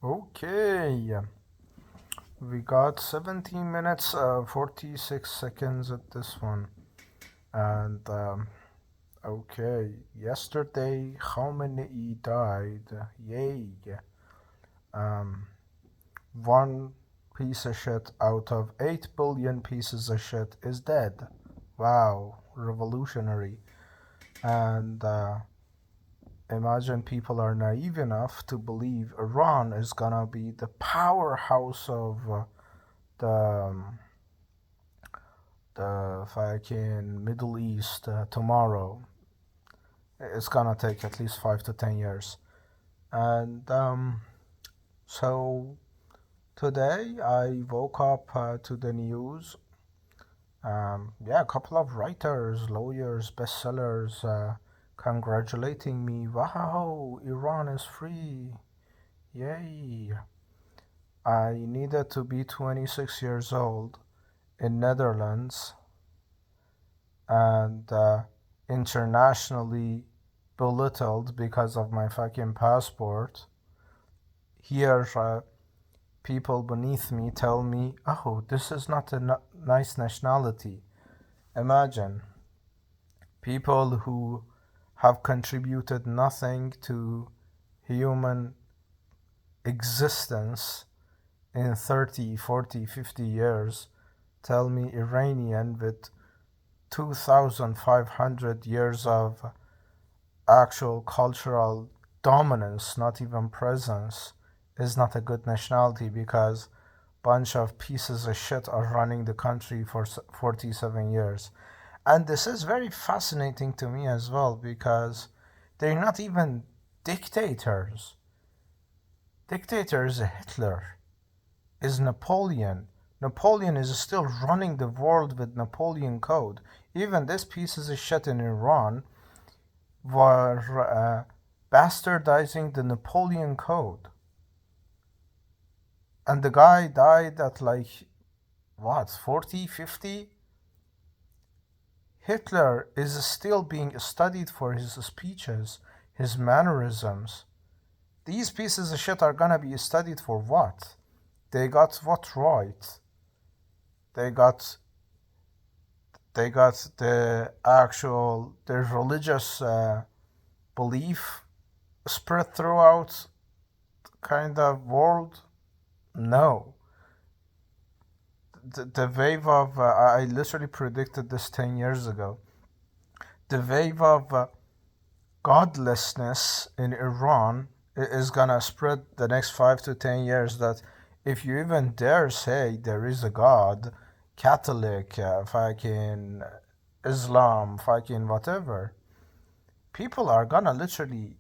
Okay, we got 17 minutes, 46 seconds at this one. And, okay, yesterday Khamenei died. Yay. Um, One piece of shit out of 8 billion pieces of shit is dead. Wow, revolutionary. And, imagine people are naive enough to believe Iran is gonna be the powerhouse of the the fucking Middle East tomorrow. It's gonna take at least 5 to 10 years. And so today I woke up to the news. Yeah, a couple of writers, lawyers, bestsellers congratulating me. Wow, Iran is free. Yay. I needed to be 26 years old in Netherlands and internationally belittled because of my fucking passport. Here, people beneath me tell me, oh, this is not a nice nationality. Imagine people who have contributed nothing to human existence in 30, 40, 50 years tell me Iranian with 2,500 years of actual cultural dominance, not even presence, is not a good nationality because bunch of pieces of shit are running the country for 47 years. And this is very fascinating to me as well because they're not even dictators. Dictator is Hitler, is Napoleon. Napoleon is still running the world with Napoleon Code. Even these pieces of shit in Iran were bastardizing the Napoleon Code. And the guy died at like, what, 40, 50? Hitler is still being studied for his speeches, his mannerisms. These pieces of shit are gonna be studied for what? They got what right? They got their religious belief spread throughout kind of world. No, the wave of I literally predicted this 10 years ago. The wave of godlessness in Iran is gonna spread the next 5 to 10 years. That if you even dare say there is a God, Catholic, fucking Islam, fucking whatever, people are gonna literally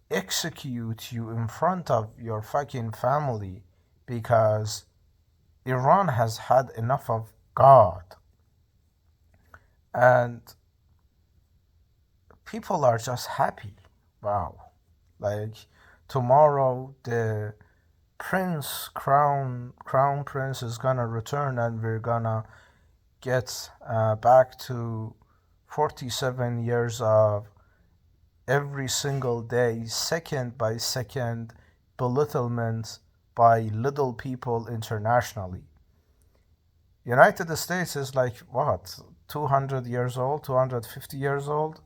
execute you in front of your fucking family because Iran has had enough of God. And people are just happy. Wow. Like tomorrow the crown prince is gonna return and we're gonna get back to 47 years of every single day, second by second, belittlement by little people internationally. United States is like what, 200 years old, 250 years old?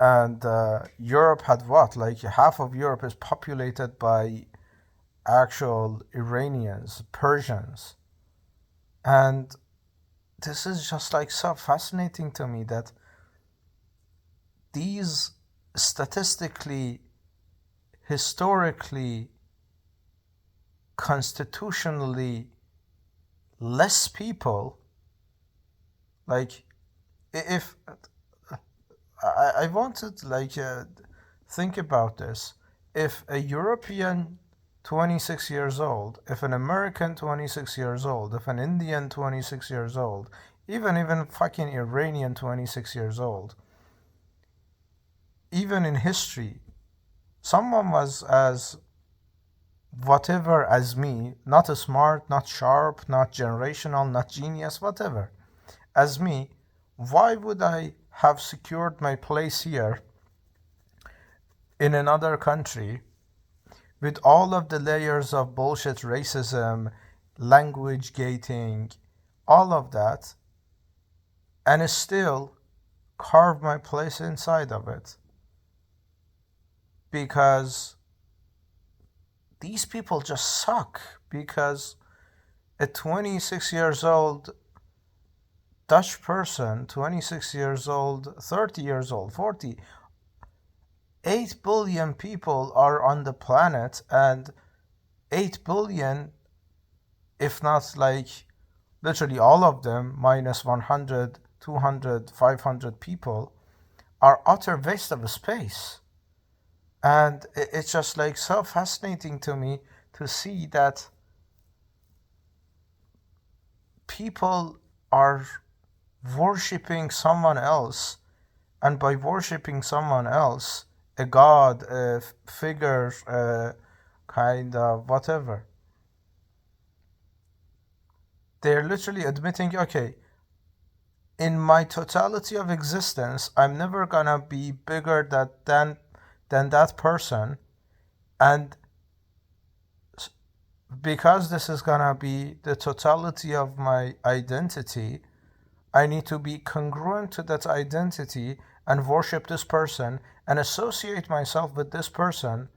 And Europe had what, like half of Europe is populated by actual Iranians, Persians. And this is just like so fascinating to me that these statistically, historically, constitutionally less people, like if I wanted like think about this. If a European 26 years old, if an American 26 years old, if an Indian 26 years old, even fucking Iranian 26 years old, even in history, someone was as whatever as me, not smart, not sharp, not generational, not genius, whatever, as me, why would I have secured my place here in another country with all of the layers of bullshit racism, language gating, all of that, and still carve my place inside of it. Because these people just suck. Because a 26 years old Dutch person, 26 years old, 30 years old, 40, 8 billion people are on the planet, and 8 billion, if not like literally all of them, minus 100, 200, 500 people, are utter waste of space. And it's just like so fascinating to me to see that people are worshipping someone else, and by worshipping someone else, a god, a figure, kind of whatever, they're literally admitting, okay, in my totality of existence, I'm never gonna be bigger than that person, and because this is gonna be the totality of my identity, I need to be congruent to that identity and worship this person and associate myself with this person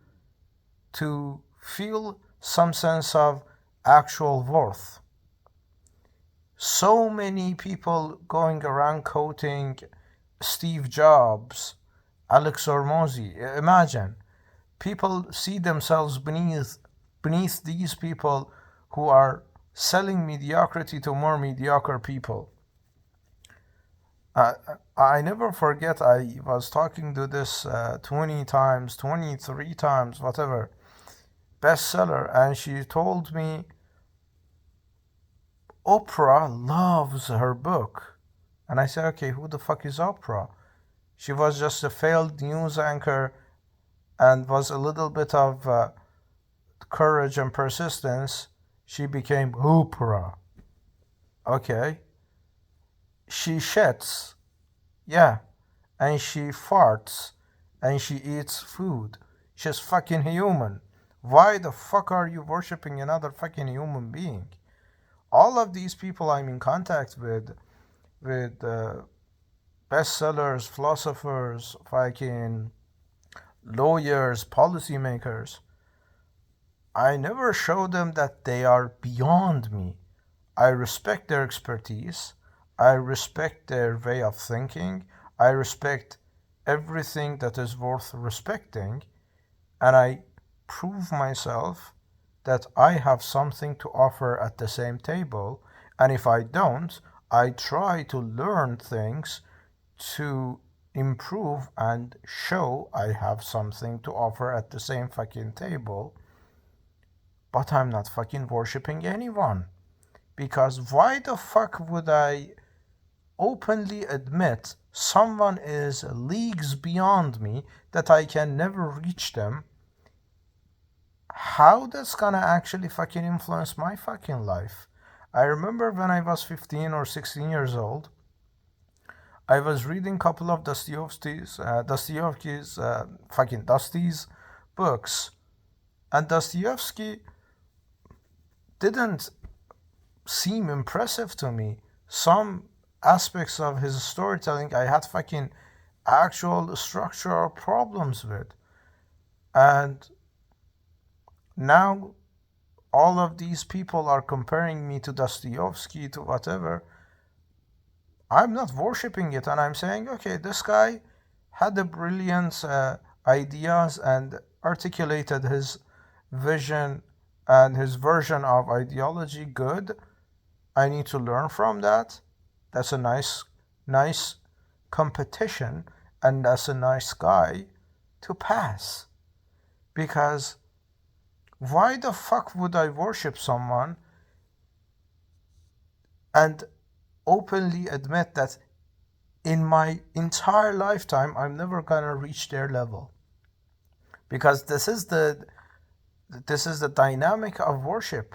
to feel some sense of actual worth. So many people going around quoting Steve Jobs, Alex Hormozy. Imagine people see themselves beneath these people who are selling mediocrity to more mediocre people. I never forget, I was talking to this 20 times, 23 times, whatever, bestseller, and she told me Oprah loves her book. And I said, okay, who the fuck is Oprah? She was just a failed news anchor and was a little bit of courage and persistence. She became Oprah. Okay. She shits. Yeah. And she farts. And she eats food. She's fucking human. Why the fuck are you worshipping another fucking human being? All of these people I'm in contact with bestsellers, philosophers, fucking lawyers, policymakers, I never show them that they are beyond me. I respect their expertise. I respect their way of thinking. I respect everything that is worth respecting. And I prove myself that I have something to offer at the same table. And if I don't, I try to learn things to improve and show I have something to offer at the same fucking table. But I'm not fucking worshipping anyone. Because why the fuck would I openly admit someone is leagues beyond me, that I can never reach them? How that's gonna actually fucking influence my fucking life? I remember when I was 15 or 16 years old, I was reading a couple of Dostoevsky's fucking Dusty's books, and Dostoevsky didn't seem impressive to me. Some aspects of his storytelling I had fucking actual structural problems with. And now all of these people are comparing me to Dostoevsky, to whatever. I'm not worshipping it, and I'm saying, okay, this guy had the brilliant ideas and articulated his vision and his version of ideology good. I need to learn from that. That's a nice competition, and that's a nice guy to pass. Because why the fuck would I worship someone and openly admit that in my entire lifetime I'm never gonna reach their level? Because this is the dynamic of worship.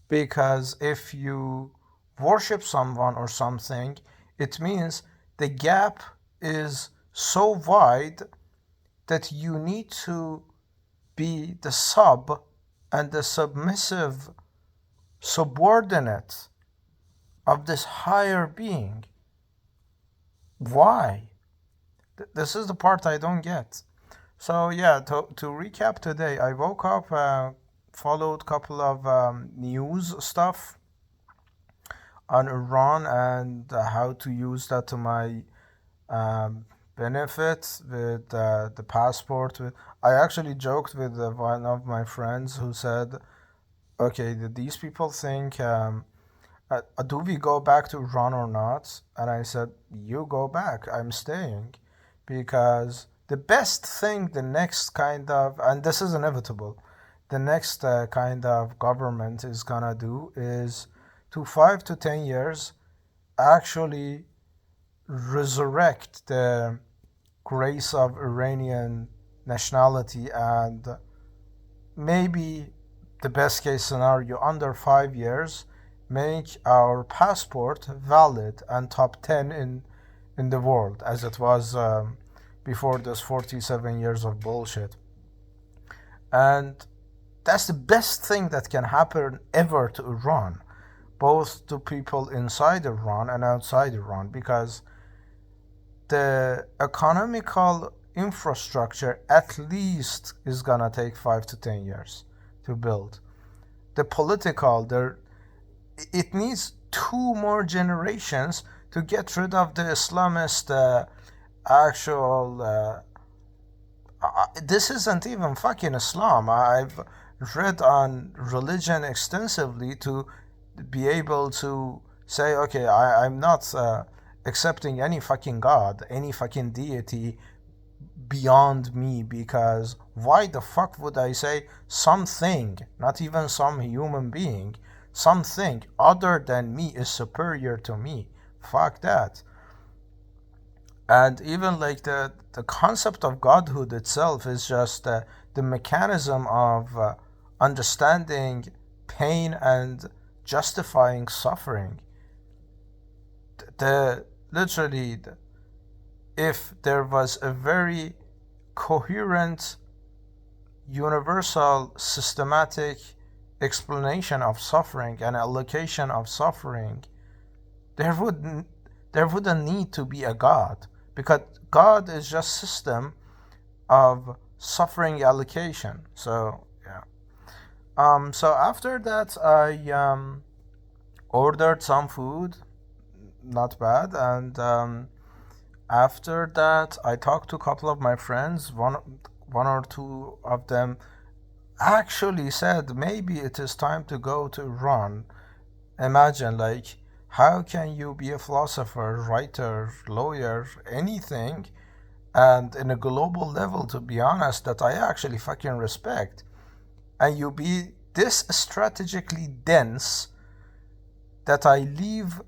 Because if you worship someone or something, it means the gap is so wide that you need to be the sub and the submissive subordinate of this higher being? Why? This is the part I don't get. So yeah, to recap today, I woke up, followed a couple of news stuff on Iran and how to use that to my benefit with the passport. I actually joked with one of my friends who said, okay, did these people think, do we go back to Iran or not? And I said, you go back, I'm staying. Because the best thing the next kind of, and this is inevitable, the next kind of government is gonna do is to 5 to 10 years actually resurrect the grace of Iranian nationality, and maybe the best case scenario, under 5 years, make our passport valid and top 10 in the world, as it was before this 47 years of bullshit. And that's the best thing that can happen ever to Iran, both to people inside Iran and outside Iran, because the economical infrastructure at least is gonna take 5 to 10 years to build. The political, it needs 2 more generations to get rid of the Islamist actual. This isn't even fucking Islam. I've read on religion extensively to be able to say, okay, I'm not accepting any fucking God, any fucking deity beyond me, because why the fuck would I say something, not even some human being, something other than me is superior to me? Fuck that. And even like the concept of godhood itself is just the mechanism of understanding pain and justifying suffering. Literally, if there was a very coherent, universal, systematic explanation of suffering and allocation of suffering, there wouldn't need to be a God, because God is just system of suffering allocation. So yeah. So after that, I ordered some food, not bad, and after that, I talked to a couple of my friends. One or two of them actually said maybe it is time to go to Iran. Imagine, like, how can you be a philosopher, writer, lawyer, anything, and in a global level, to be honest, that I actually fucking respect, and you be this strategically dense that I leave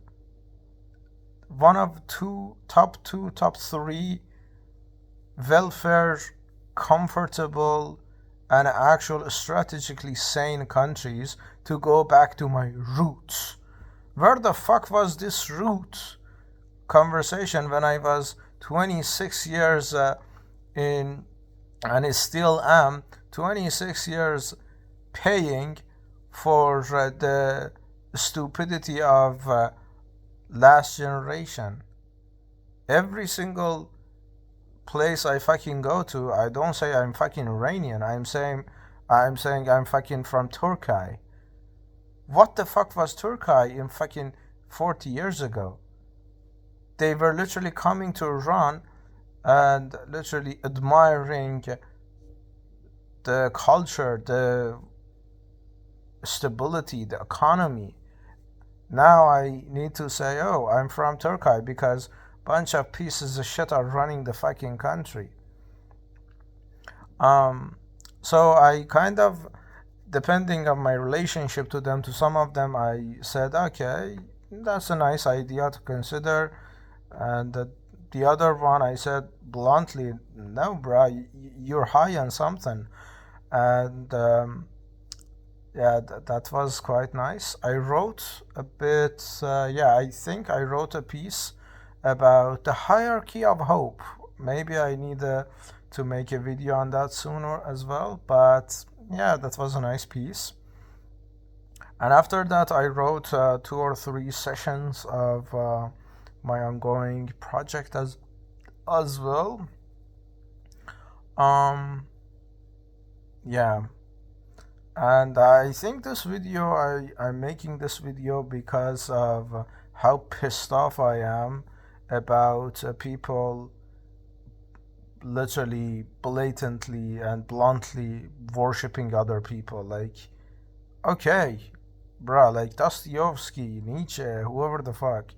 one of top 3 welfare, comfortable, and actual strategically sane countries to go back to my roots. Where the fuck was this root conversation when I was 26 years in, and I still am 26 years paying for the stupidity of last generation? Every single place I fucking go to, I don't say I'm fucking Iranian. I'm saying I'm fucking from Turkey. What the fuck was Turkey in fucking 40 years ago? They were literally coming to Iran and literally admiring the culture, the stability, the economy. Now I need to say, oh, I'm from Turkey because bunch of pieces of shit are running the fucking country. So I kind of, depending on my relationship to them, to some of them I said, okay, that's a nice idea to consider, and the other one I said bluntly, no bro, you're high on something. And yeah, that was quite nice. I wrote a bit, I think I wrote a piece about the hierarchy of hope. Maybe I need to make a video on that sooner as well. But yeah, that was a nice piece. And after that, I wrote 2 or 3 sessions of my ongoing project as well. Yeah, and I think this video, I'm making this video because of how pissed off I am about people literally blatantly and bluntly worshipping other people. Like, okay, bruh, like Dostoevsky, Nietzsche, whoever the fuck,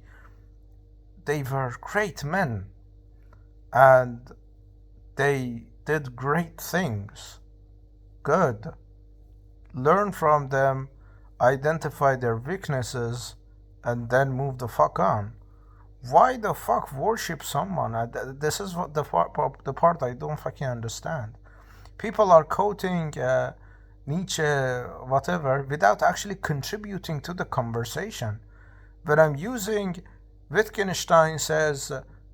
they were great men and they did great things. Good. Learn from them, identify their weaknesses, and then move the fuck on. Why the fuck worship someone? This is what the part I don't fucking understand. People are quoting Nietzsche, whatever, without actually contributing to the conversation. When I'm using Wittgenstein says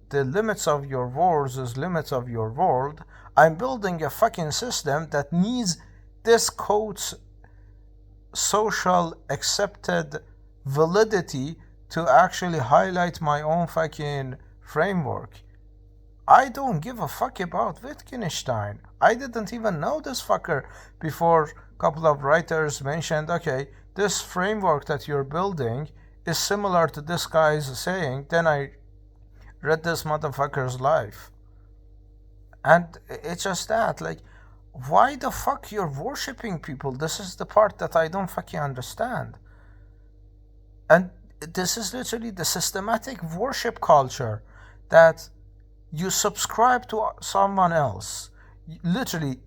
the limits of your words is limits of your world, I'm building a fucking system that needs this quote's social accepted validity to actually highlight my own fucking framework. I don't give a fuck about Wittgenstein. I didn't even know this fucker before a couple of writers mentioned, okay, this framework that you're building is similar to this guy's saying. Then I read this motherfucker's life. And it's just that, like, why the fuck you're worshipping people? This is the part that I don't fucking understand. And this is literally the systematic worship culture that you subscribe to someone else. Literally,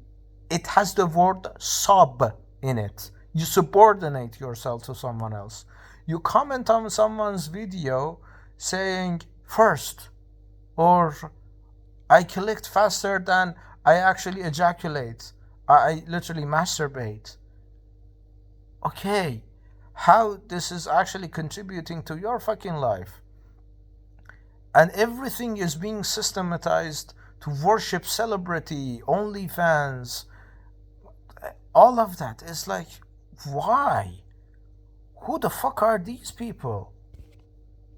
it has the word sub in it. You subordinate yourself to someone else. You comment on someone's video saying first, or I clicked faster than I actually ejaculate. I literally masturbate. Okay, how this is actually contributing to your fucking life. And everything is being systematized to worship celebrity, OnlyFans. All of that is like, why? Who the fuck are these people?